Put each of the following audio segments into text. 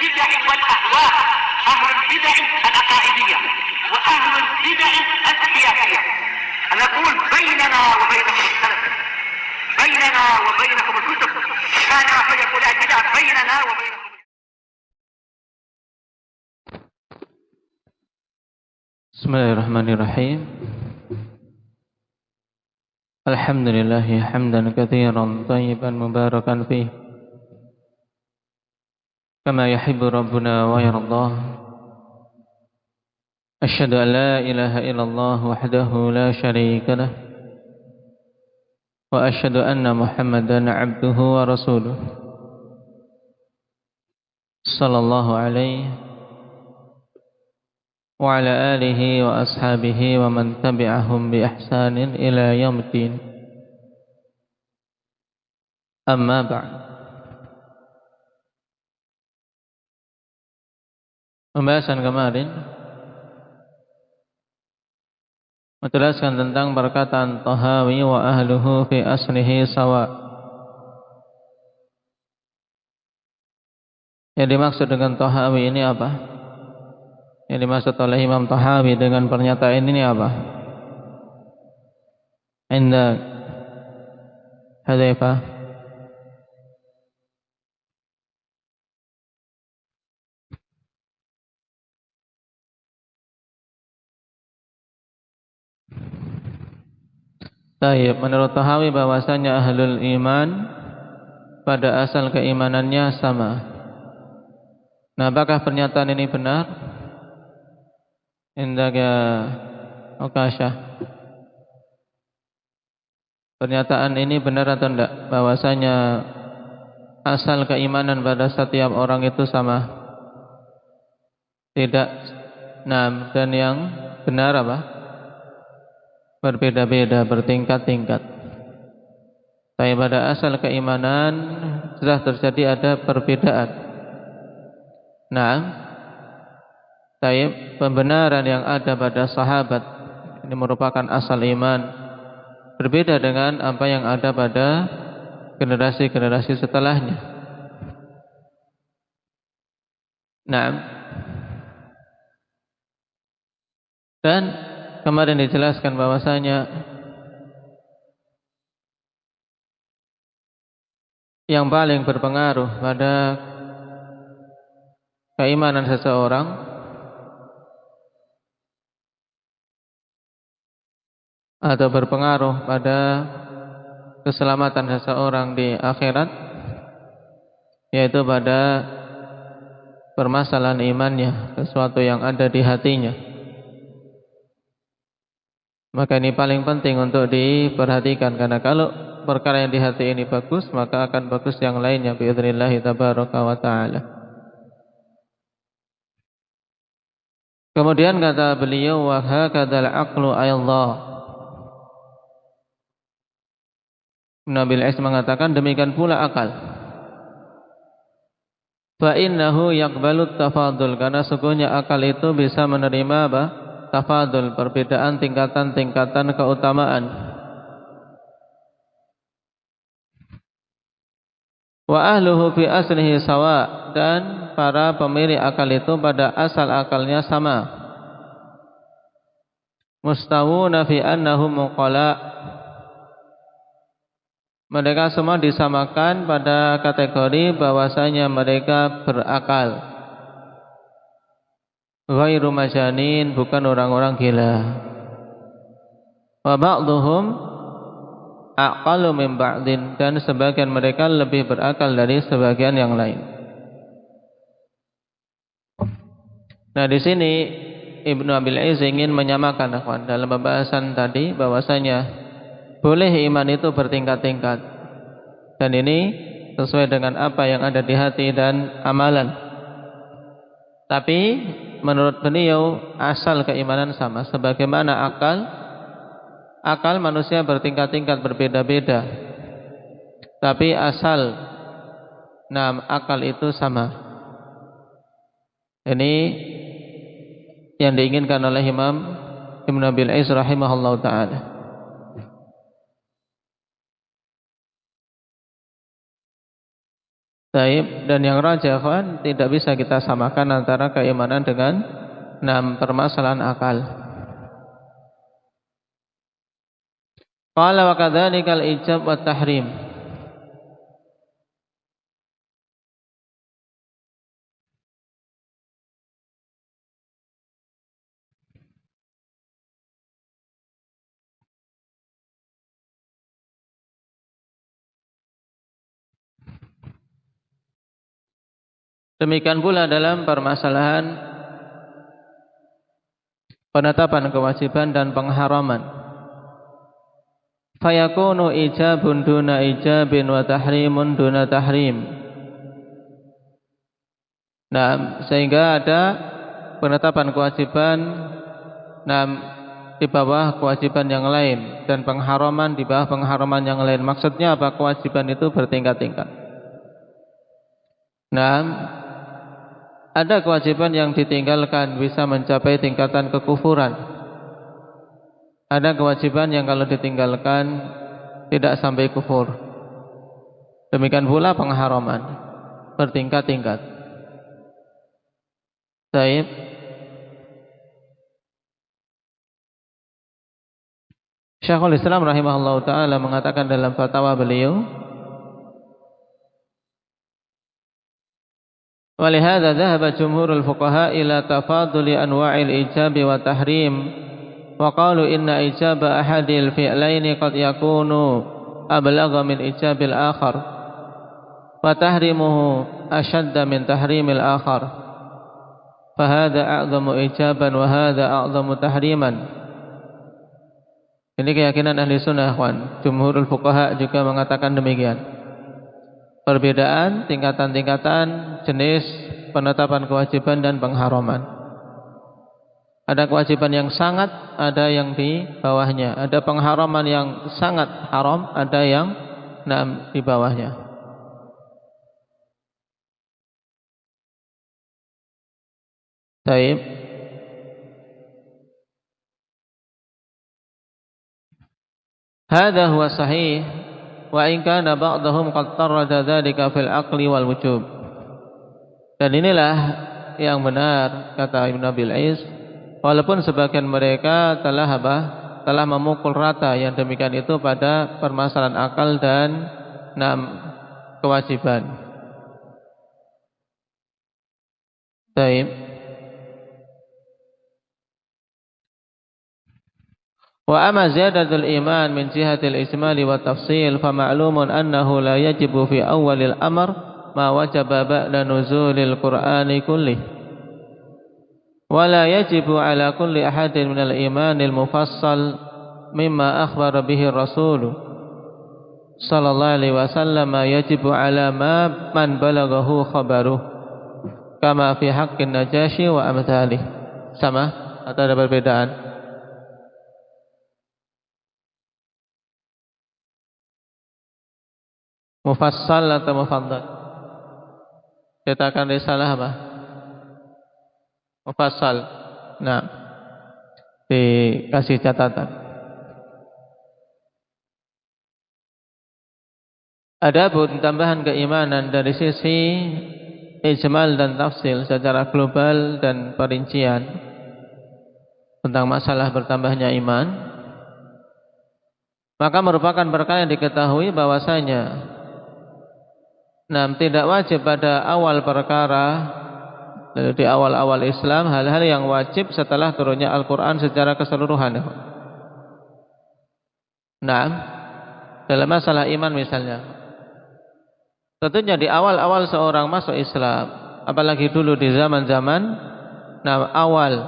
البدع والأهواء، أهل البدع العقائدية وأهل البدع السياسية. نقول بيننا وبينكم السلف، بيننا وبينكم الكتب، كان فيقول البدع بيننا وبينكم. Bismillahirrahmanirrahim. Alhamdulillah hamdan katsiran thayyiban mubarakan fih kama yuhibbu rabbuna wa yardah. Asyhadu an la ilaha illallah wahdahu la syarika lah wa asyhadu anna Muhammadan abduhu wa rasuluh sallallahu alaihi wa ala alihi wa ashabihi wa man tabi'ahum bi ihsanin ila yaumiddin. Amma ba'd. Pembahasan kemarin menjelaskan tentang perkataan Tahawi wa ahluhu fi aslihi sawa. Yang dimaksud dengan Tahawi ini apa? Yang dimaksud oleh Imam Tahawi dengan pernyataan ini apa? Inda Hudzaifah. Baik, menurut Tahawi bahwasanya ahlul iman pada asal keimanannya sama. Nah, apakah pernyataan ini benar? Indaka Ukasyah, pernyataan ini benar atau tidak? Bahwasanya asal keimanan pada setiap orang itu sama? Tidak. Nah, dan yang benar apa? Berbeda-beda, bertingkat-tingkat. Tapi pada asal keimanan sudah terjadi ada perbedaan. Nah, tapi pembenaran yang ada pada sahabat ini merupakan asal iman, berbeda dengan apa yang ada pada generasi-generasi setelahnya. Nah, dan kemarin dijelaskan bahwasanya yang paling berpengaruh pada keimanan seseorang atau berpengaruh pada keselamatan seseorang di akhirat, yaitu pada permasalahan imannya, sesuatu yang ada di hatinya. Maka ini paling penting untuk diperhatikan, karena kalau perkara yang di hati ini bagus, maka akan bagus yang lainnya biidznillahi tabaraka wa ta'ala. Kemudian kata beliau, wa hakadzal aqlu ayallah. Nabi Al-Is mengatakan demikian pula akal. Fa innahu yaqbalut tafadul, karena sesungguhnya akal itu bisa menerima apa? Tafadul, perbedaan tingkatan-tingkatan keutamaan. Wa ahluhu fi aslihi sawa, dan para pemilik akal itu pada asal akalnya sama. Mustawuna fi annahum muqala, mereka semua disamakan pada kategori bahwasanya mereka berakal. Ghairu majanin, bukan orang-orang gila. Wa ba'dhum aqallu min ba'din, dan sebagian mereka lebih berakal dari sebagian yang lain. Nah, di sini Ibnu Abil Iz ingin menyamakan dalam pembahasan tadi bahwasanya boleh iman itu bertingkat-tingkat, dan ini sesuai dengan apa yang ada di hati dan amalan. Tapi menurut beliau asal keimanan sama, sebagaimana akal manusia bertingkat-tingkat, berbeda-beda, tapi asal akal itu sama. Ini yang diinginkan oleh Imam Ibnu Abil Iz rahimahullah ta'ala. Taib, dan yang rajih tidak bisa kita samakan antara keimanan dengan permasalahan akal. Qala wa kadzalikal ijab wat tahrim. Demikian pula dalam permasalahan penetapan kewajiban dan pengharaman. Fayakunu ijabun duna ijabin wa tahrimun duna tahrim. Nah, sehingga ada penetapan kewajiban di bawah kewajiban yang lain dan pengharaman di bawah pengharaman yang lain. Maksudnya apa? Kewajiban itu bertingkat-tingkat. Nah, ada kewajiban yang ditinggalkan bisa mencapai tingkatan kekufuran. Ada kewajiban yang kalau ditinggalkan tidak sampai kufur. Demikian pula pengharaman bertingkat-tingkat. Baik. Syekhul Islam rahimahullah ta'ala mengatakan dalam fatwa beliau, walihada dhahaba jumhurul fuqaha ila tafaduli anwa'il ijabi wa tahrim wa qalu inna ijaba ahadil fi'laini qad yakunu ablagha min ijabil akhar wa tahrimuhu ashadda min tahrimil akhar fahada a'zamu ijaban wa hada a'zamu tahriman. Ini keyakinan ahli sunnah, kawan. Jumhurul fuqaha juga mengatakan demikian. Perbedaan tingkatan-tingkatan jenis penetapan kewajiban dan pengharaman. Ada kewajiban yang sangat, ada yang di bawahnya. Ada pengharaman yang sangat haram, ada yang di bawahnya. Baik. Hadza huwa sahih wa in kana ba'dahum qad tarada dzalika fil aqli wal wujub. Dan inilah yang benar kata Ibnu Abil Is, walaupun sebagian mereka telah memukul rata yang demikian itu pada permasalahan akal dan kewajiban. Baik. Wa amma ziyadatul iman min jihatil ijmali wa tafsil fa ma'lumun annahu la yajibu fi awwalil amr ma wajaba ba'da nuzulil qur'ani kullih wa la yajibu ala kulli ahadin minal imanil mufassal mimma akhbara bihi rasul sallallahu alaihi wasallam yajibu ala man balaghahu khabaruh kama fi haqqin najashi wa amsalih. Sama atau ada perbedaan? Mufassal atau mufaddal? Cetakan risalah apa? Mufassal. Nah, dikasih catatan. Adapun tambahan keimanan dari sisi ijmal dan tafsil secara global dan perincian tentang masalah bertambahnya iman, maka merupakan perkara yang diketahui bahwasanya tidak wajib pada awal perkara di awal-awal Islam hal-hal yang wajib setelah turunnya Al-Quran secara keseluruhan. Dalam masalah iman misalnya, tentunya di awal-awal seorang masuk Islam, apalagi dulu di zaman-zaman awal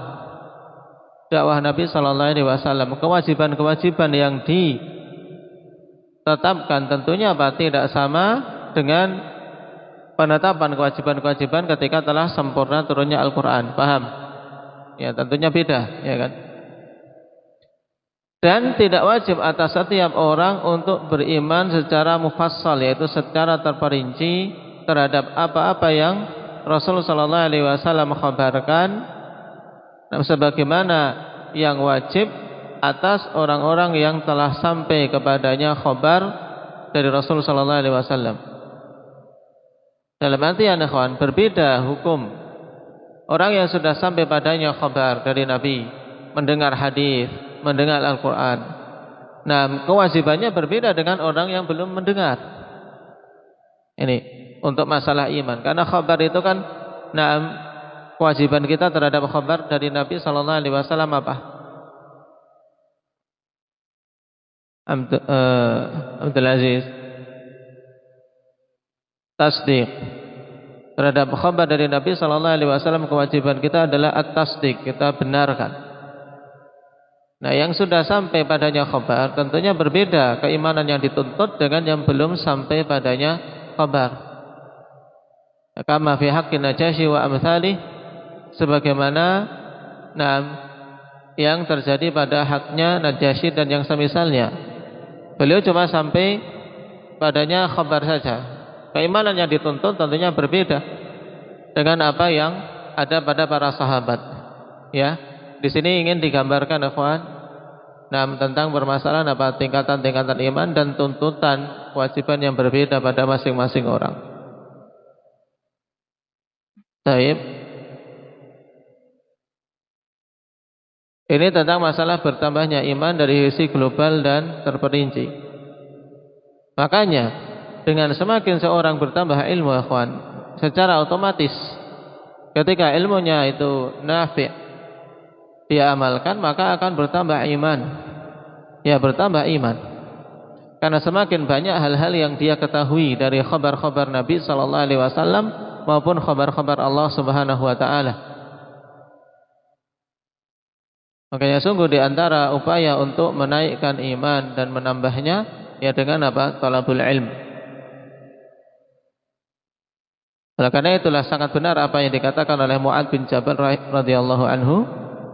dakwah Nabi Sallallahu Alaihi Wasallam, kewajiban-kewajiban yang ditetapkan tentunya tidak sama dengan penetapan kewajiban-kewajiban ketika telah sempurna turunnya Al-Quran. Paham? Ya, tentunya beda, ya kan? Dan tidak wajib atas setiap orang untuk beriman secara mufassal, yaitu secara terperinci terhadap apa-apa yang Rasulullah sallallahu alaihi wasallam khabarkan, sebagaimana yang wajib atas orang-orang yang telah sampai kepadanya khabar dari Rasulullah sallallahu alaihi wasallam. Dalam artian ikhwan, berbeda hukum orang yang sudah sampai padanya khabar dari Nabi, mendengar hadis, mendengar Al-Quran. Nah, kewajibannya berbeda dengan orang yang belum mendengar. Ini untuk masalah iman. Karena khabar itu kan, nah, kewajiban kita terhadap khabar dari Nabi Sallallahu Alaihi Wasallam apa? Abdul Aziz, tasdik. Terhadap khabar dari Nabi Sallallahu Alaihi Wasallam, kewajiban kita adalah at-tasdik, kita benarkan. Nah, yang sudah sampai padanya khabar tentunya berbeda keimanan yang dituntut dengan yang belum sampai padanya khabar. Kama fi haqqin Najasyi wa amthali, sebagaimana yang terjadi pada haknya Najasyi dan yang semisalnya. Beliau cuma sampai padanya khabar saja. Keimanan yang dituntut tentunya berbeda dengan apa yang ada pada para sahabat. Ya, di sini ingin digambarkan, ikhwan, tentang permasalahan apa tingkatan-tingkatan iman dan tuntutan kewajiban yang berbeda pada masing-masing orang. Baik. Ini tentang masalah bertambahnya iman dari sisi global dan terperinci. Makanya dengan semakin seorang bertambah ilmu, ikhwan, secara otomatis ketika ilmunya itu nafi', dia amalkan, maka akan bertambah iman. Ya, bertambah iman. Karena semakin banyak hal-hal yang dia ketahui dari khabar-khabar Nabi sallallahu alaihi wasallam maupun khabar-khabar Allah Subhanahu wa taala. Makanya sungguh di antara upaya untuk menaikkan iman dan menambahnya ya dengan apa? Talabul ilm. Oleh karena itulah sangat benar apa yang dikatakan oleh Mu'adz bin Jabal radhiyallahu anhu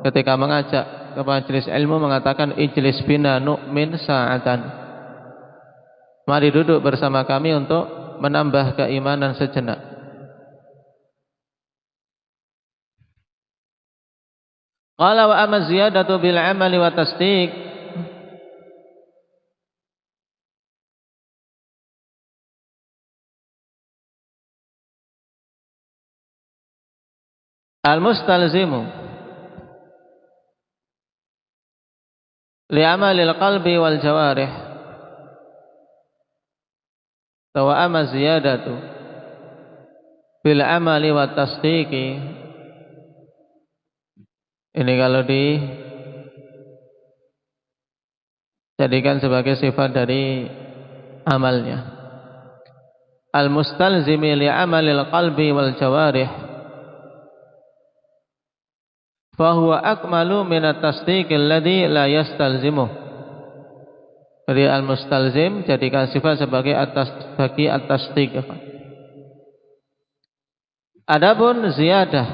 ketika mengajak ke majelis ilmu, mengatakan ijlis bina nu'min sa'atan. Mari duduk bersama kami untuk menambah keimanan sejenak. Qala wa amma ziyadatu bil amali wa tasdiq, al-mustalzimu li'amalil qalbi wal jawarih, wa amma ziyadatu bil amali wa tasdiqi. Ini kalau dijadikan sebagai sifat dari amalnya. Al-mustalzimi li'amalil qalbi wal jawarih fahuwa akmalu minat tasdiqil ladzi la yastalzimuh. Jadi al-mustalzim jadikan sifat sebagai bagi at-tasdiq. Adapun ziyadah,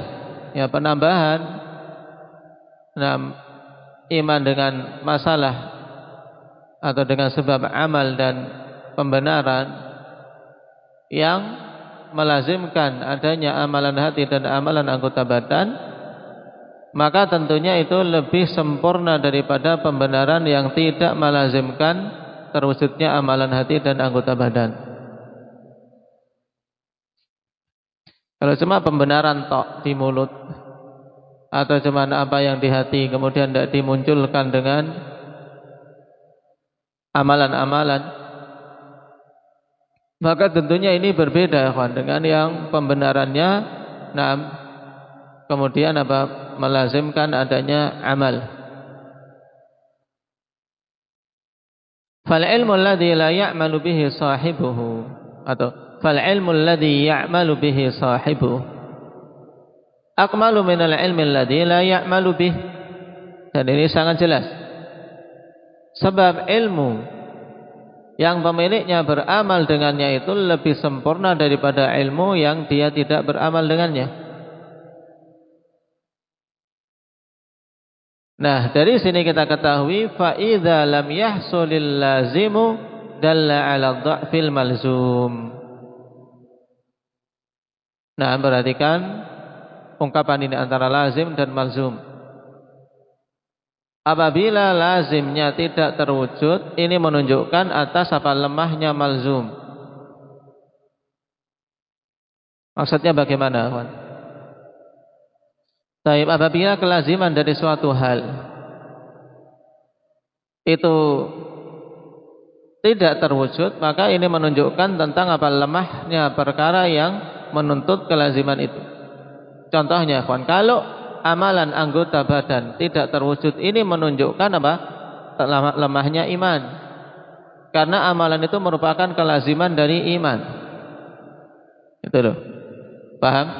ya penambahan iman dengan masalah atau dengan sebab amal dan pembenaran yang melazimkan adanya amalan hati dan amalan anggota badan, maka tentunya itu lebih sempurna daripada pembenaran yang tidak melazimkan terwujudnya amalan hati dan anggota badan. Kalau cuma pembenaran tok di mulut atau cuma apa yang di hati kemudian tidak dimunculkan dengan amalan-amalan, maka tentunya ini berbeda, kawan, dengan yang pembenarannya kemudian melazimkan adanya amal. Fal ilmu alladhi la ya'malu bihi sahibuhu, atau fal ilmu alladhi ya'malu bihi sahibuhu akmalu minal ilmi alladhi la ya'malu bih. Dan ini sangat jelas. Sebab ilmu yang pemiliknya beramal dengannya itu lebih sempurna daripada ilmu yang dia tidak beramal dengannya. Nah, dari sini kita ketahui fa idza lam yahsulil lazimu dalla 'ala dha'fil malzum. Nah, perhatikan ungkapan ini antara lazim dan malzum. Apabila lazimnya tidak terwujud, ini menunjukkan atas lemahnya malzum. Maksudnya bagaimana, kawan? Taib, apabila kelaziman dari suatu hal itu tidak terwujud, maka ini menunjukkan tentang apa lemahnya perkara yang menuntut kelaziman itu. Contohnya, kawan, kalau amalan anggota badan tidak terwujud, ini menunjukkan apa? Lemahnya iman. Karena amalan itu merupakan kelaziman dari iman. Itu loh. Paham?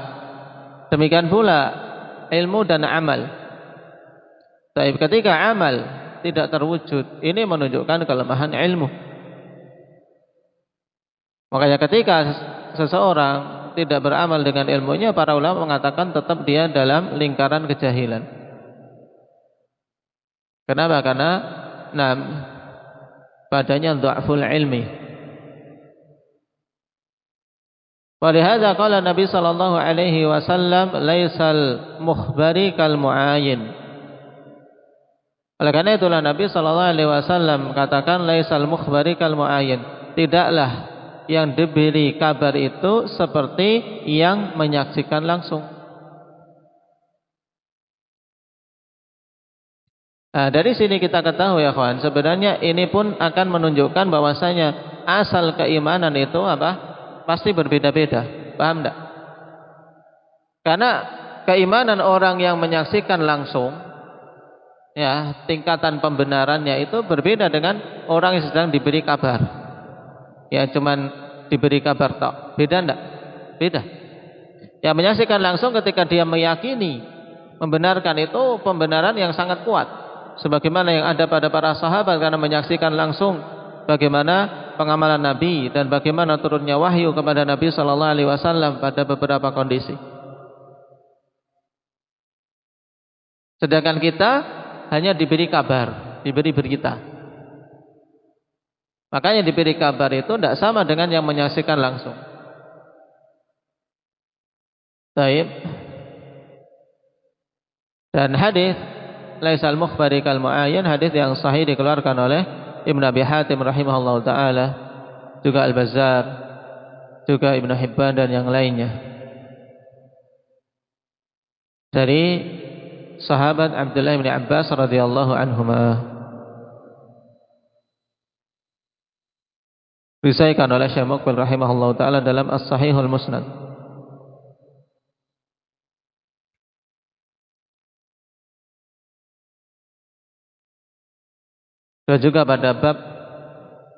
Demikian pula ilmu dan amal. Tapi ketika amal tidak terwujud, ini menunjukkan kelemahan ilmu. Makanya ketika seseorang tidak beramal dengan ilmunya, para ulama mengatakan tetap dia dalam lingkaran kejahilan. Kenapa? Karena padanya dha'ful ilmi. Walihada qala Nabi sallallahu alaihi wasallam laisal mukhbari kal muayyin. Oleh karena itulah Nabi sallallahu alaihi wasallam katakan laisal mukhbari kal muayyin. Tidaklah yang diberi kabar itu seperti yang menyaksikan langsung. Nah, dari sini kita ketahui ya kawan, sebenarnya ini pun akan menunjukkan bahwasanya asal keimanan itu apa? Pasti berbeda-beda. Paham enggak? Karena keimanan orang yang menyaksikan langsung, ya, tingkatan pembenarannya itu berbeda dengan orang yang sedang diberi kabar. Ya, cuman diberi kabar tok. Beda enggak? Beda. Yang menyaksikan langsung ketika dia meyakini membenarkan itu pembenaran yang sangat kuat. Sebagaimana yang ada pada para sahabat karena menyaksikan langsung bagaimana pengamalan Nabi dan bagaimana turunnya wahyu kepada Nabi sallallahu alaihi wasallam pada beberapa kondisi. Sedangkan kita hanya diberi kabar, diberi berita. Makanya diberi kabar itu tidak sama dengan yang menyaksikan langsung. Baik. Dan hadis laisal mukhbari kal muayyan, hadis yang sahih dikeluarkan oleh Ibn Abi Hatim rahimahullah ta'ala, juga Al-Bazzar, juga Ibn Hibban dan yang lainnya, dari sahabat Abdullah bin Abbas radhiyallahu anhuma, disahihkan oleh Syekh Muqbil rahimahullah ta'ala dalam As-Sahihul Musnad. Dan juga pada bab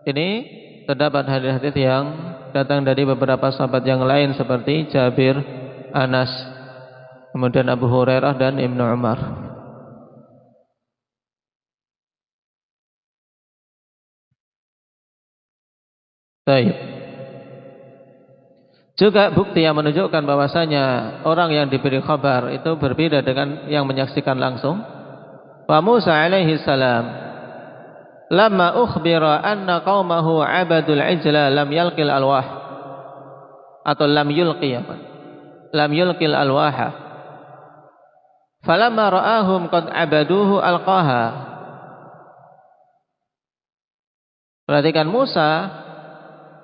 ini terdapat hadis-hadis yang datang dari beberapa sahabat yang lain seperti Jabir, Anas, kemudian Abu Hurairah dan Ibnu Umar. Baik. Juga bukti yang menunjukkan bahwasanya orang yang diberi kabar itu berbeda dengan yang menyaksikan langsung. Wa Musa alaihi salam lamma ukhbira anna qaumahu abadul ijla lam yulqil alwah, atau lam yulqil alwaha, falamma ra'ahum qad abaduhu alqaha. Perhatikan Musa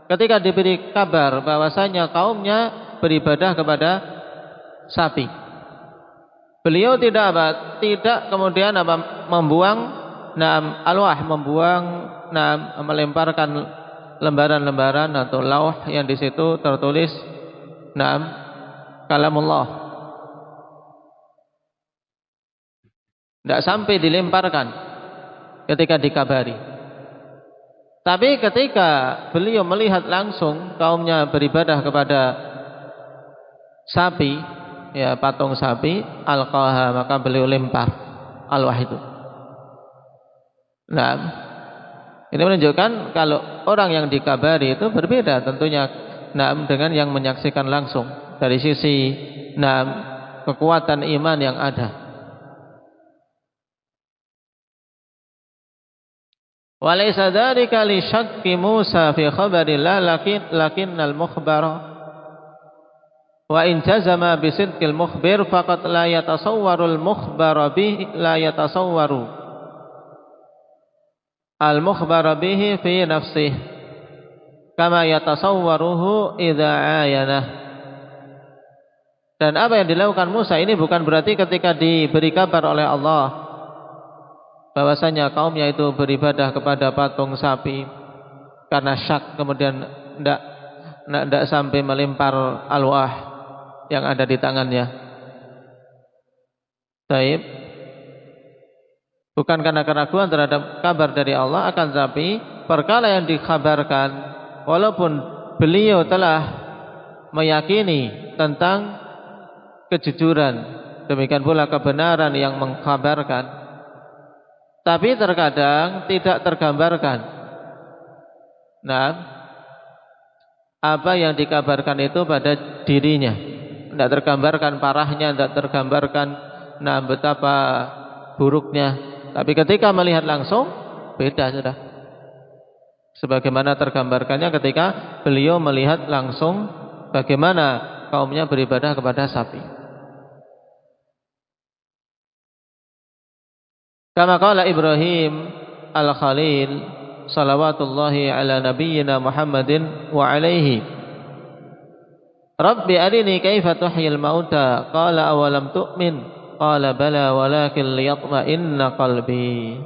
ketika diberi kabar bahwasanya kaumnya beribadah kepada sapi, beliau tidak kemudian membuang melemparkan lembaran-lembaran atau lauh yang di situ tertulis kalamullah. Tidak sampai dilemparkan ketika dikabari. Tapi ketika beliau melihat langsung kaumnya beribadah kepada sapi, ya, patung sapi, alqaha, maka beliau lempar alwah itu. Nah, ini menunjukkan kalau orang yang dikabari itu berbeda tentunya dengan yang menyaksikan langsung dari sisi kekuatan iman yang ada. Walaysa dzalika li syakki Musa fi khabarillah lakinnal mukhbara wa in jazama bi sidqil mukhbir faqad la yatasawwarul mukhbara bihi al-mukhbar bihi fi nafsihi kama yatasawwaruhu idza ayana. Dan apa yang dilakukan Musa ini bukan berarti ketika diberi kabar oleh Allah bahwasanya kaumnya itu beribadah kepada patung sapi karena syak kemudian tidak sampai melempar alwah yang ada di tangannya. Baik. Bukan karena keraguan terhadap kabar dari Allah, akan tapi perkara yang dikabarkan walaupun beliau telah meyakini tentang kejujuran, demikian pula kebenaran yang mengkabarkan, tapi terkadang tidak tergambarkan. Nah, apa yang dikabarkan itu pada dirinya, tidak tergambarkan parahnya, tidak tergambarkan betapa buruknya. Tapi ketika melihat langsung beda sudah. Sebagaimana tergambarkannya ketika beliau melihat langsung bagaimana kaumnya beribadah kepada sapi. Kama qala Ibrahim al-Khalil salawatullahi ala nabiyyina Muhammadin wa alaihi, Rabbi arini kaifa tuhyil mauta, qala awalam tu'min, qala bala walakin liyatma'inna qalbi.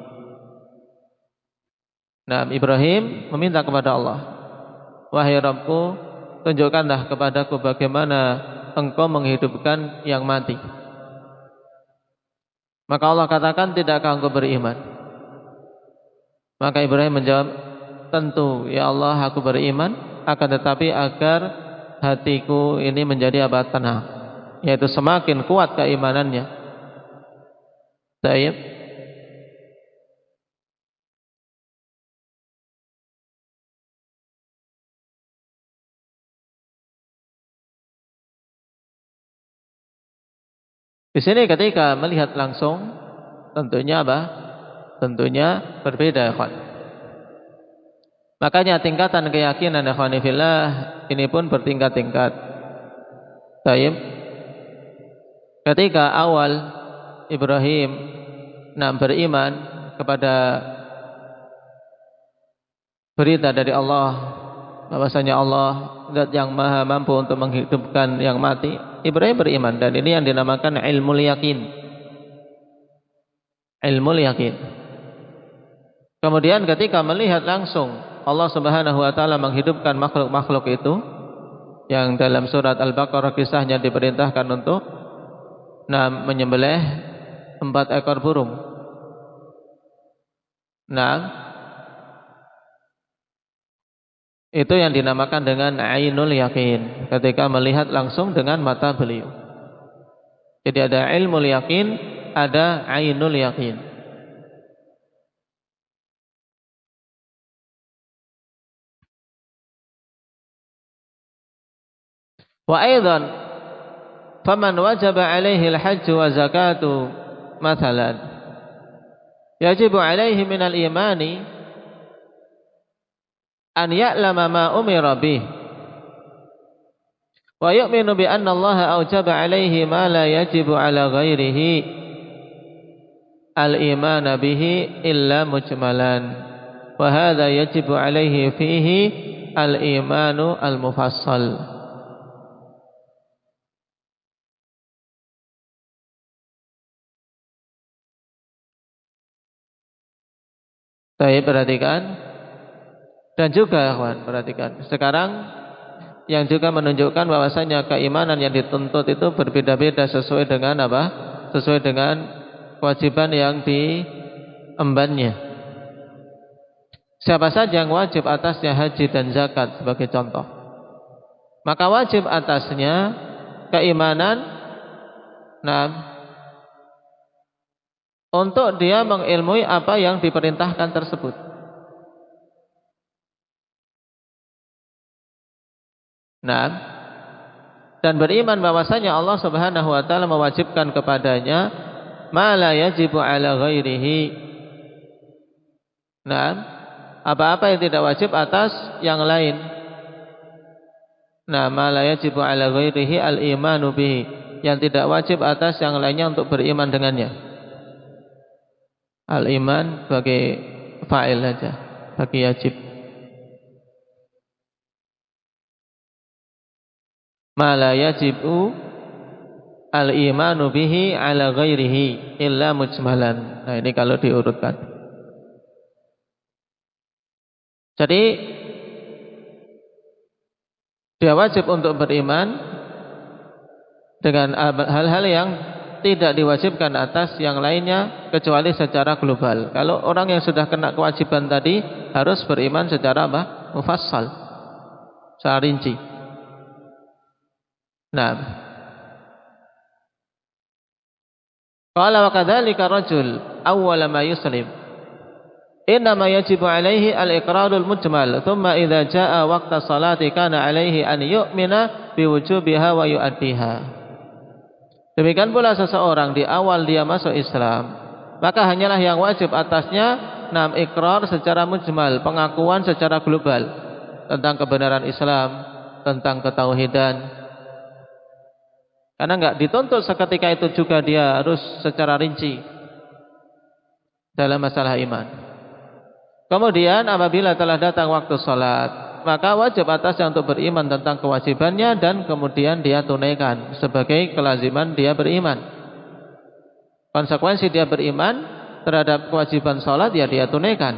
Nah, Ibrahim meminta kepada Allah, wahai Rabbku, tunjukkanlah kepadaku bagaimana engkau menghidupkan yang mati. Maka Allah katakan, tidakkah engkau beriman? Maka Ibrahim menjawab, tentu ya Allah aku beriman, akan tetapi agar hatiku ini menjadi tenang, yaitu semakin kuat keimanannya. Baik. Di sini ketika melihat langsung tentunya apa? Tentunya berbeda, ikhwan. Makanya tingkatan keyakinan ikhwan fillah ini pun bertingkat-tingkat. Baik. Ketika awal Ibrahim beriman kepada berita dari Allah bahwasanya Allah zat yang maha mampu untuk menghidupkan yang mati, Ibrahim beriman, dan ini yang dinamakan ilmul yakin. Ilmul yakin. Kemudian ketika melihat langsung Allah Subhanahu wa taala menghidupkan makhluk-makhluk itu, yang dalam surat Al-Baqarah kisahnya diperintahkan untuk menyembelih 4 ekor burung. Itu yang dinamakan dengan ainul yakin, ketika melihat langsung dengan mata beliau. Jadi ada ilmul yakin, ada ainul yakin. Wa aidan faman wajaba alaihi al-hajj wa zakatu mathalan, yajibu alaihi min al-imani an ya'lama ma umira bih wa yu'minu bi anna Allah awjaba alaihi ma la yajibu ala ghairihi al-iman bihi illa mujmalan, wa hadha yajibu alaihi fihi al-imanu al-mufassal. Saya perhatikan, dan juga kawan perhatikan. Sekarang yang juga menunjukkan bahwasanya keimanan yang dituntut itu berbeda-beda sesuai dengan apa? Sesuai dengan kewajiban yang diembannya. Siapa saja yang wajib atasnya haji dan zakat sebagai contoh, maka wajib atasnya keimanan untuk dia mengilmui apa yang diperintahkan tersebut. Dan beriman bahwasanya Allah Subhanahu wa taala mewajibkan kepadanya ma la yajibu ala ghairihi. Apa-apa yang tidak wajib atas yang lain. Ma la yajibu ala ghairihi al-imanu bihi, yang tidak wajib atas yang lainnya untuk beriman dengannya. Al-iman sebagai fa'il saja, bagi yajib. Ma la yajibu al-imanu bihi ala ghairihi illa mujmalan. Nah, ini kalau diurutkan. Jadi dia wajib untuk beriman dengan hal-hal yang tidak diwajibkan atas yang lainnya kecuali secara global. Kalau orang yang sudah kena kewajiban tadi harus beriman secara apa? Mufassal, secara rinci. Nah, qala wa kadzalika rajul awwala ma yuslim innama yajibu alaihi al-iqrarul mujmal thumma idza jaa waqta salati kana alaihi an yu'mina biwujubiha wa yu'addiha. Demikian pula seseorang di awal dia masuk Islam, maka hanyalah yang wajib atasnya ikrar secara mujmal, pengakuan secara global tentang kebenaran Islam, tentang ketauhidan. Karena enggak dituntut seketika itu juga dia harus secara rinci dalam masalah iman. Kemudian apabila telah datang waktu salat, maka wajib atasnya untuk beriman tentang kewajibannya dan kemudian dia tunaikan sebagai kelaziman dia beriman. Konsekuensi dia beriman terhadap kewajiban salat ya dia tunaikan.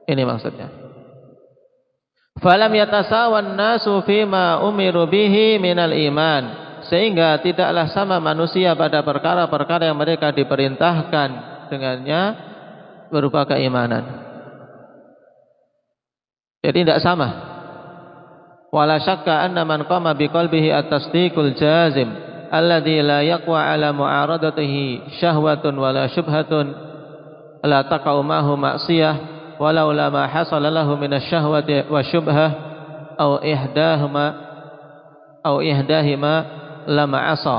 Ini maksudnya. Falam yatasawan nasu fima umiru bihi minal iman, sehingga tidaklah sama manusia pada perkara-perkara yang mereka diperintahkan dengannya berupa keimanan. Jadi tidak sama. Wala syakka anna man qama biqalbihi at-tasdiqul jazim alladhi la yaqwa ala mu'aradatihi syahwatun wala syubhatun la taqau ma'hu ma'siyah walau lama hasala lahu minasyahwati wa syubhah au ihdahima lama asa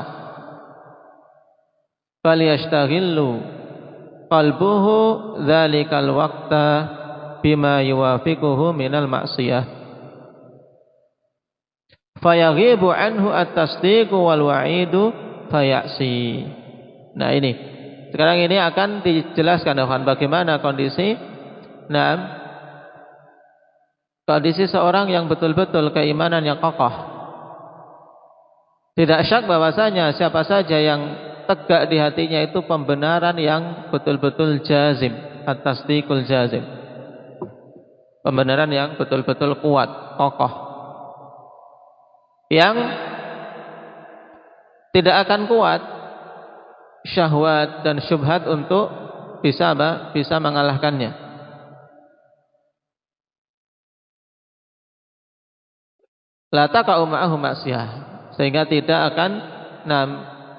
falyashtaghillu qalbuhu dzalikal waqta bima yuwafiquhu minal ma'siyah fayaghibu anhu at-tasdiqu wal wa'idu fayasi. Nah ini sekarang ini akan dijelaskan bagaimana kondisi kondisi seorang yang betul-betul keimanan yang kokoh. Tidak syak bahwasanya siapa saja yang tegak di hatinya itu pembenaran yang betul-betul jazim, at-tasdiqul jazim, pembenaran yang betul-betul kuat, kokoh, yang tidak akan kuat syahwat dan syubhat untuk bisa mengalahkannya. La taqa'u ma'ahu ma'siyah, sehingga tidak akan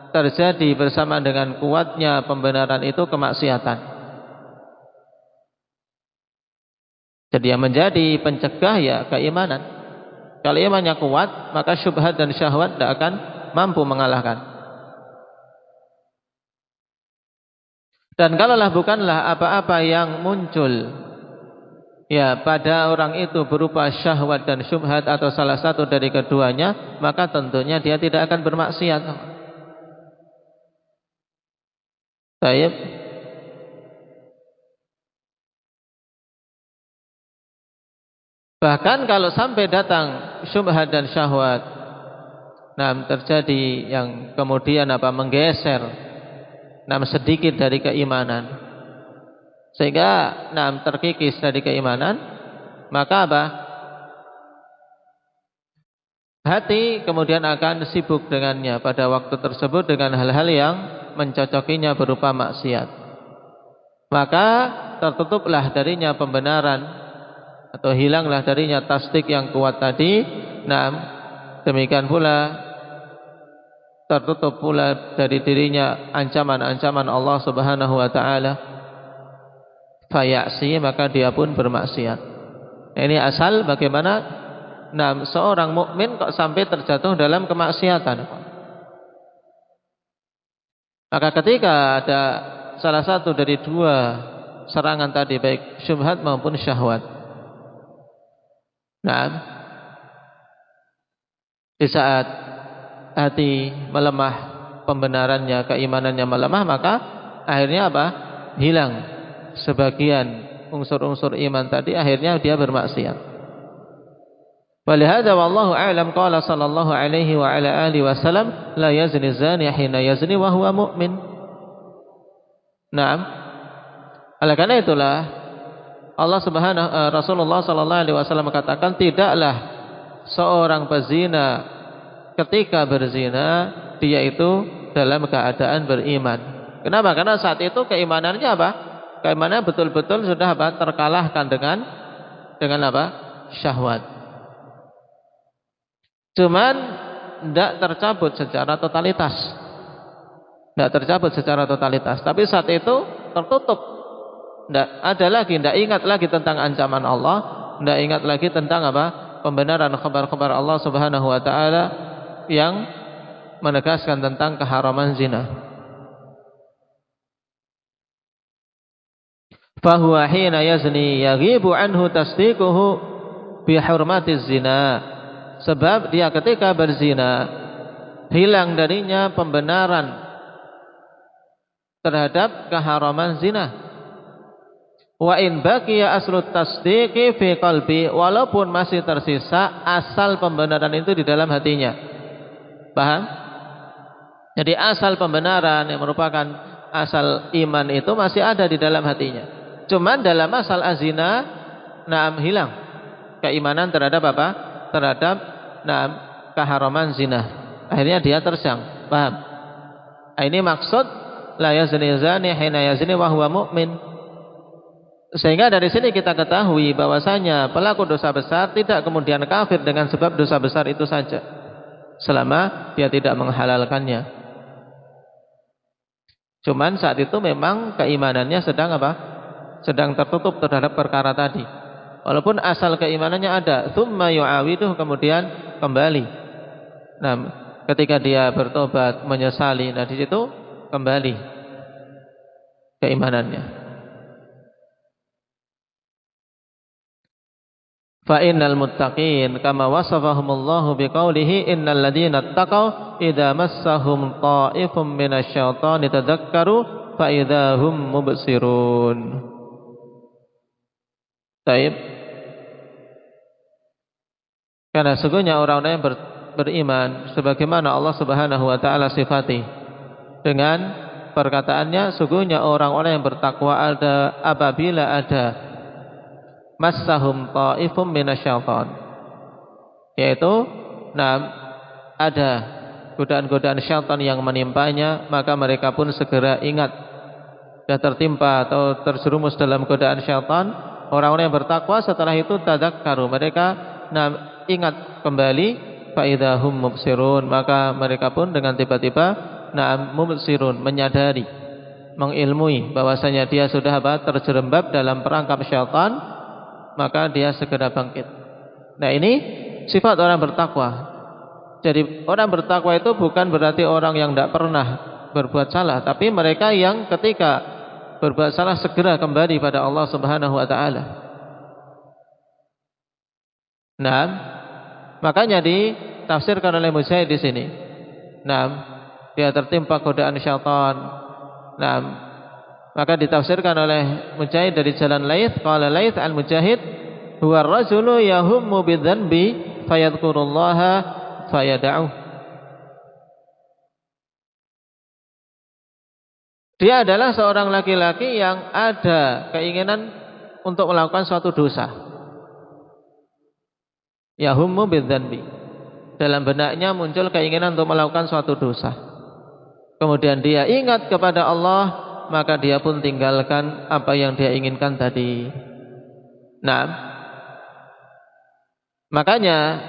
terjadi bersama dengan kuatnya pembenaran itu kemaksiatan. Jadi yang menjadi pencegah ya keimanan. Kalau imannya kuat, maka syubhat dan syahwat tidak akan mampu mengalahkan. Dan kalaulah bukanlah apa-apa yang muncul ya pada orang itu berupa syahwat dan syubhat atau salah satu dari keduanya, maka tentunya dia tidak akan bermaksiat. Baik. Bahkan kalau sampai datang syubhat dan syahwat, terjadi yang kemudian menggeser sedikit dari keimanan, sehingga terkikis dari keimanan, maka hati kemudian akan sibuk dengannya pada waktu tersebut dengan hal-hal yang mencocokinya berupa maksiat. Maka tertutuplah darinya pembenaran atau hilanglah darinya tasdik yang kuat tadi. Demikian pula tertutup pula dari dirinya ancaman-ancaman Allah Subhanahu wa taala. Fayasi, maka dia pun bermaksiat. Ini asal bagaimana seorang mukmin kok sampai terjatuh dalam kemaksiatan. Maka ketika ada salah satu dari dua serangan tadi, baik syubhat maupun syahwat, di saat hati melemah, pembenarannya, keimanannya melemah, maka akhirnya hilang sebagian unsur-unsur iman tadi, akhirnya dia bermaksiat. Walihada wallahu a'lam qala sallallahu alaihi wa ala alihi wasallam la yazni zani hina yazni wa huwa mu'min. Naam. Oleh karena itulah Rasulullah sallallahu alaihi wasallam mengatakan tidaklah seorang pezina ketika berzina dia itu dalam keadaan beriman. Kenapa? Karena saat itu keimanannya apa? Keimanannya betul-betul sudah apa? Terkalahkan dengan apa? Syahwat. Cuman tidak tercabut secara totalitas. Tidak tercabut secara totalitas. Tapi saat itu tertutup. Tidak ada lagi, tidak ingat lagi tentang ancaman Allah. Tidak ingat lagi tentang apa? Pembenaran kabar-kabar Allah Subhanahu wa ta'ala yang menegaskan tentang keharaman zina. Fahuwa hina yazni yaghibu anhu tasdiquhu bi hurmatiz zina. Sebab dia ketika berzina hilang darinya pembenaran terhadap keharaman zina. Wa in baqiya aslut tasdiqi fi qalbi, walaupun masih tersisa asal pembenaran itu di dalam hatinya. Paham? Jadi asal pembenaran yang merupakan asal iman itu masih ada di dalam hatinya. Cuman dalam asal azina hilang keimanan terhadap apa? Terhadap keharaman zina. Akhirnya dia tersyang. Paham? Ini maksud la yazni zani hina yazni wa huwa mu'min. Sehingga dari sini kita ketahui bahwasanya pelaku dosa besar tidak kemudian kafir dengan sebab dosa besar itu saja, selama dia tidak menghalalkannya. Cuman saat itu memang keimanannya sedang apa? Sedang tertutup terhadap perkara tadi. Walaupun asal keimanannya ada, tsumma yu'awiduh, kemudian kembali. Nah, ketika dia bertobat, menyesali, nah di situ kembali keimanannya. Fa innal muttaqin kama wasafahumullahu biqaulihi innal ladzina taqaw idza massahum ta'ifum minasyaitani tadhakkaru fa idzahum mubsirun. Baik. Karena sesungguhnya orang-orang yang beriman sebagaimana Allah Subhanahu wa taala sifati dengan perkataannya, sesungguhnya orang-orang yang bertakwa ada apabila ada massahum ta'ifum minasyaitan, yaitu ada godaan-godaan syaitan yang menimpanya, maka mereka pun segera ingat sudah tertimpa atau terjerumus dalam godaan syaitan. Orang-orang yang bertakwa setelah itu tadzakkaru, mereka ingat kembali, fa idzahum mubsirun, maka mereka pun dengan tiba-tiba mubsirun, menyadari, mengilmui bahwasanya dia sudah terjerembab dalam perangkap syaitan, maka dia segera bangkit. Nah, ini sifat orang bertakwa. Jadi orang bertakwa itu bukan berarti orang yang tidak pernah berbuat salah, tapi mereka yang ketika berbuat salah segera kembali pada Allah Subhanahu wa taala. Nah, makanya ditafsirkan oleh Mujahid di sini. Nah, dia tertimpa godaan syaitan. Nah, maka ditafsirkan oleh Mujahid dari jalan Laits, qala Laits al-Mujahid huwa ar-rajulu yahummu bidzanbi fayadhkurullaha fayad'uh. Dia adalah seorang laki-laki yang ada keinginan untuk melakukan suatu dosa. Yahummu bidzanbi. Dalam benaknya muncul keinginan untuk melakukan suatu dosa. Kemudian dia ingat kepada Allah, maka dia pun tinggalkan apa yang dia inginkan tadi. Nah, makanya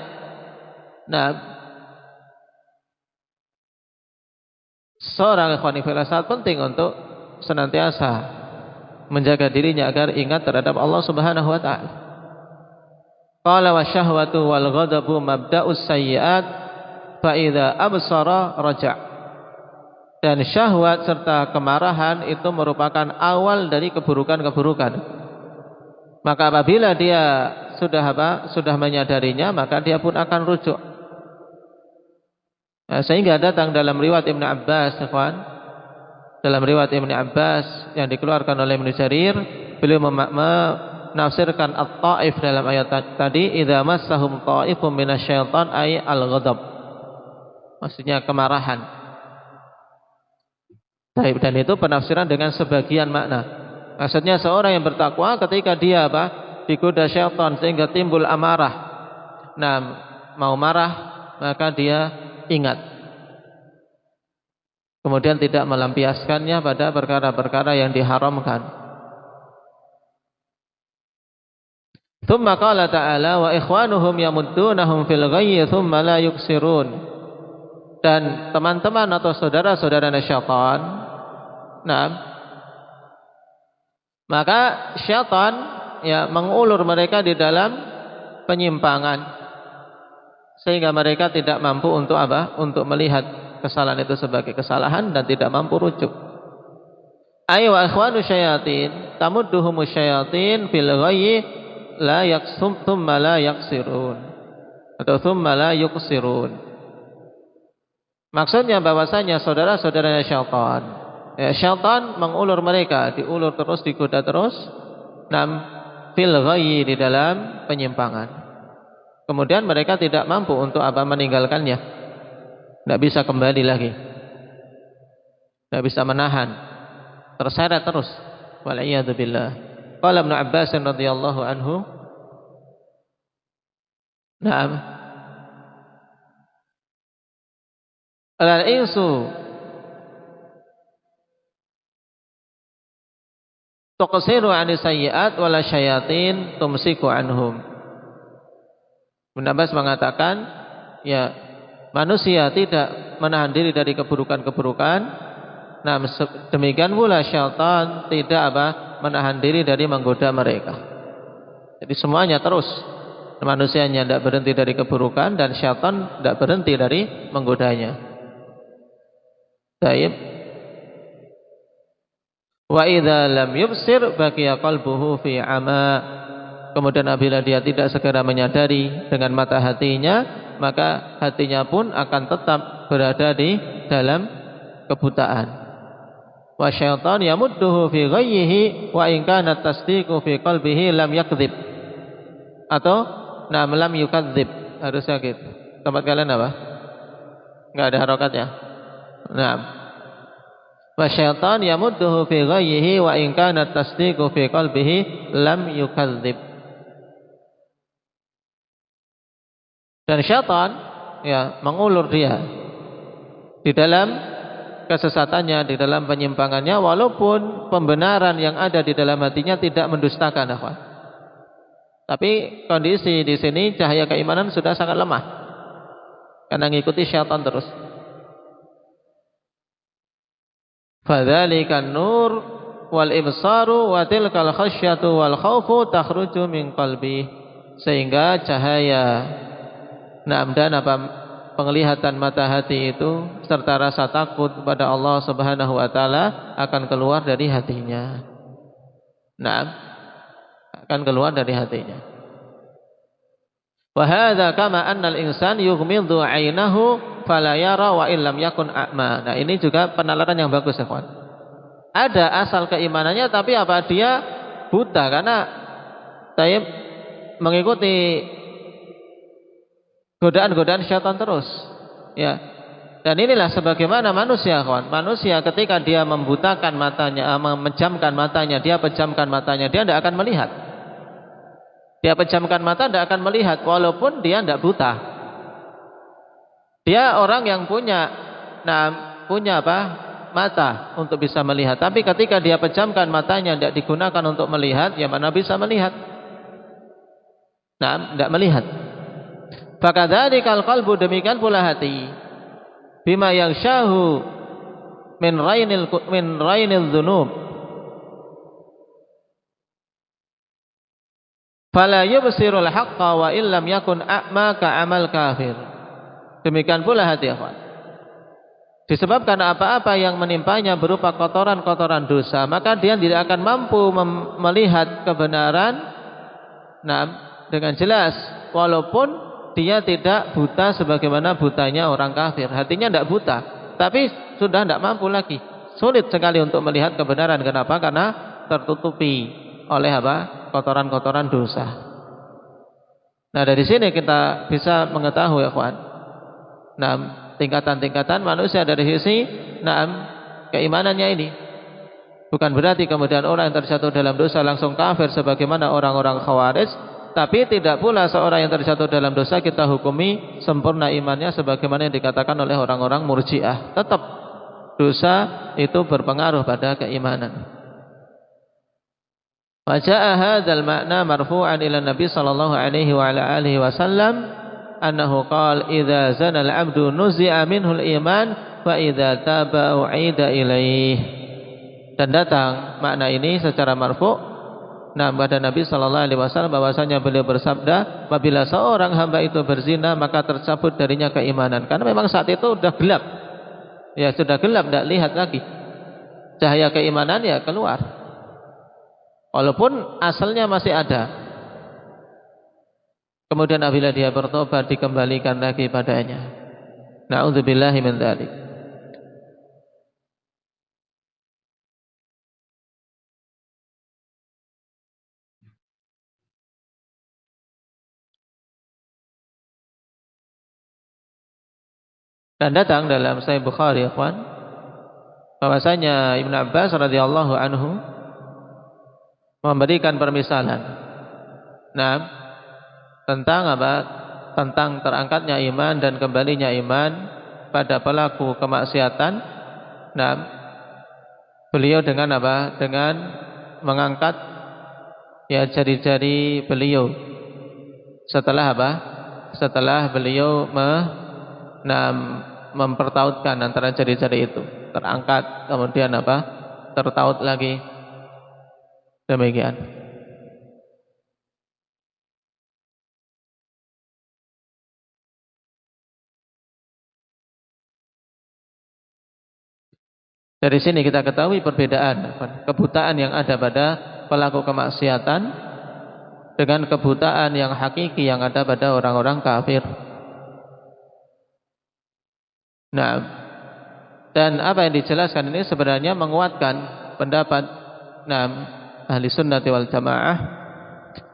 seorang ikhwan fillah sangat penting untuk senantiasa menjaga dirinya agar ingat terhadap Allah Subhanahu wa taala. Qala wasyahwatu wal ghadabu mabda'us sayyi'at fa idza absara raja'. Dan syahwat serta kemarahan itu merupakan awal dari keburukan-keburukan. Maka apabila dia sudah menyadarinya, maka dia pun akan rujuk. Sehingga datang dalam riwayat Ibnu Abbas, dalam riwayat Ibnu Abbas yang dikeluarkan oleh Ibnu Jarir, beliau menafsirkan at-ta'if dalam ayat tadi, idza massahum ta'ifum minasyaitan ay al-ghadab. Maksudnya kemarahan. Dan itu penafsiran dengan sebagian makna. Maksudnya seorang yang bertakwa ketika dia digoda syaitan sehingga timbul amarah. Nah, mau marah maka dia ingat. Kemudian tidak melampiaskannya pada perkara-perkara yang diharamkan. Tsumma qala ta'ala wa ikhwanuhum yamuddunahum fil ghayyi tsumma la yuksirun. Dan teman-teman atau saudara-saudara syaitan, nah, maka syaitan mengulur mereka di dalam penyimpangan sehingga mereka tidak mampu untuk untuk melihat kesalahan itu sebagai kesalahan dan tidak mampu rujuk. Ay wa ikhwanu syayatin tamudduhum syayatin fil ghayyi la yaksum thumma la yaksirun atau thumma la yuksirun. Maksudnya bahwasanya saudara-saudaranya syaitan, syaitan mengulur mereka, diulur terus, digoda terus, fil ghayyi di dalam penyimpangan. Kemudian mereka tidak mampu untuk meninggalkannya, tidak bisa kembali lagi, tidak bisa menahan, terseret terus. Wal'iyadu billah. Qala Ibnu Abbas radhiyallahu anhu, al-insu tuqsiru 'ani sayyi'at wala syayatin tumsiku anhum. Ibnu Abbas mengatakan, manusia tidak menahan diri dari keburukan-keburukan. Nah, demikian pula syaitan tidak menahan diri dari menggoda mereka. Jadi semuanya terus. Manusianya tidak berhenti dari keburukan dan syaitan tidak berhenti dari menggodanya. Taib. Wa idza lam yubsir baqiya qalbuhu fi 'ama. Kemudian apabila dia tidak segera menyadari dengan mata hatinya, maka hatinya pun akan tetap berada di dalam kebutaan. Wa syaitan yamudduhu fi ghayyihi wa in kana tasdiqu fi qalbihi lam yakdzib. Atau lam yukadzib. Harusnya gitu. Tempat kalian apa? Enggak ada harokatnya. Wa syaitan yamudduhu fi ghayyihi wa in kana tasdiqu fi qalbihi lam yukadzib. Dan syaitan mengulur dia di dalam kesesatannya, di dalam penyimpangannya, walaupun pembenaran yang ada di dalam hatinya tidak mendustakan, akhwan. Tapi kondisi di sini cahaya keimanan sudah sangat lemah karena mengikuti syaitan terus. Fadzalika nur wal ibsaru wa tilkal khasyatu wal khaufu takhruju min qalbi. Sehingga cahaya dan penglihatan mata hati itu serta rasa takut kepada Allah Subhanahu wa taala akan keluar dari hatinya. Akan keluar dari hatinya. Wa hadza kama anna al-insan yughmidhu 'ainahu fala yara wa illam yakun a'ma. Nah, ini juga penalaran yang bagus, ya, kawan. Ada asal keimanannya tapi dia buta karena mengikuti godaan-godaan syaitan terus. Dan inilah sebagaimana manusia, kawan. Manusia ketika dia membutakan matanya, memejamkan matanya, dia pejamkan matanya, dia tidak akan melihat. Dia pejamkan mata, tidak akan melihat walaupun dia tidak buta. Dia orang yang punya mata untuk bisa melihat. Tapi ketika dia pejamkan matanya, tidak digunakan untuk melihat, mana bisa melihat? Tidak melihat. Fakadzalikal qalbu, demikian pula hati. Bima yaghshahu min rainil dzunub. Fala yubsirul haqqa wa illam yakun a'ma ka'amal kafir. Demikian pula hati, akhwan. Disebabkan apa-apa yang menimpanya berupa kotoran-kotoran dosa, maka dia tidak akan mampu melihat kebenaran dengan jelas, walaupun dia tidak buta sebagaimana butanya orang kafir. Hatinya tidak buta, tapi sudah tidak mampu lagi. Sulit sekali untuk melihat kebenaran. Kenapa? Karena tertutupi oleh kotoran-kotoran dosa. Nah, dari sini kita bisa mengetahui ya kawan. Nah, tingkatan-tingkatan manusia dari sisi keimanannya ini. Bukan berarti kemudian orang yang terjatuh dalam dosa langsung kafir sebagaimana orang-orang Khawarij, tapi tidak pula seorang yang terjatuh dalam dosa kita hukumi sempurna imannya sebagaimana yang dikatakan oleh orang-orang Murji'ah. Tetap dosa itu berpengaruh pada keimanan. Wa jaa'a hadzal ma'na marfu'an ila Nabi sallallahu alaihi wa ala alihi wasallam annahu qala idza zana al-'abdu nuzi'a minhu al-iman wa idza taba u'ida ilaih. Dan datang makna ini secara marfu' pada Nabi sallallahu alaihi wasallam bahwasanya beliau bersabda, apabila seorang hamba itu berzina maka tercabut darinya keimanan, karena memang saat itu sudah gelap. Ya, sudah gelap, tidak lihat lagi. Cahaya keimanan ya keluar. Walaupun asalnya masih ada. Kemudian apabila dia bertobat dikembalikan lagi padanya. Na'udzubillahi min dzalik. Dan datang dalam Sahih Bukhari, ikhwan, bahwasanya Ibnu Abbas radhiyallahu anhu memberikan permisalan. Tentang apa? Tentang terangkatnya iman dan kembalinya iman pada pelaku kemaksiatan. Beliau dengan apa? Dengan mengangkat ya jari-jari beliau. Setelah apa? Setelah beliau mempertautkan antara jari-jari itu, terangkat kemudian apa? Tertaut lagi. Demikian. Dari sini kita ketahui perbedaan kebutaan yang ada pada pelaku kemaksiatan dengan kebutaan yang hakiki yang ada pada orang-orang kafir. Dan apa yang dijelaskan ini sebenarnya menguatkan pendapat ahli sunnati wal jamaah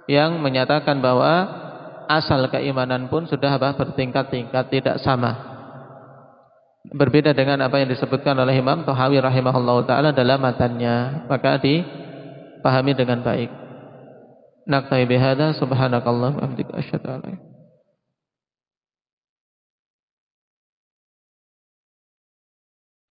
yang menyatakan bahwa asal keimanan pun sudah bertingkat-tingkat, tidak sama. Berbeda dengan apa yang disebutkan oleh Imam Tahawi rahimahullah ta'ala dalam matannya, maka dipahami dengan baik. Naktai bihada subhanakallah wa bihamdika asyhadu an la ilaha illa anta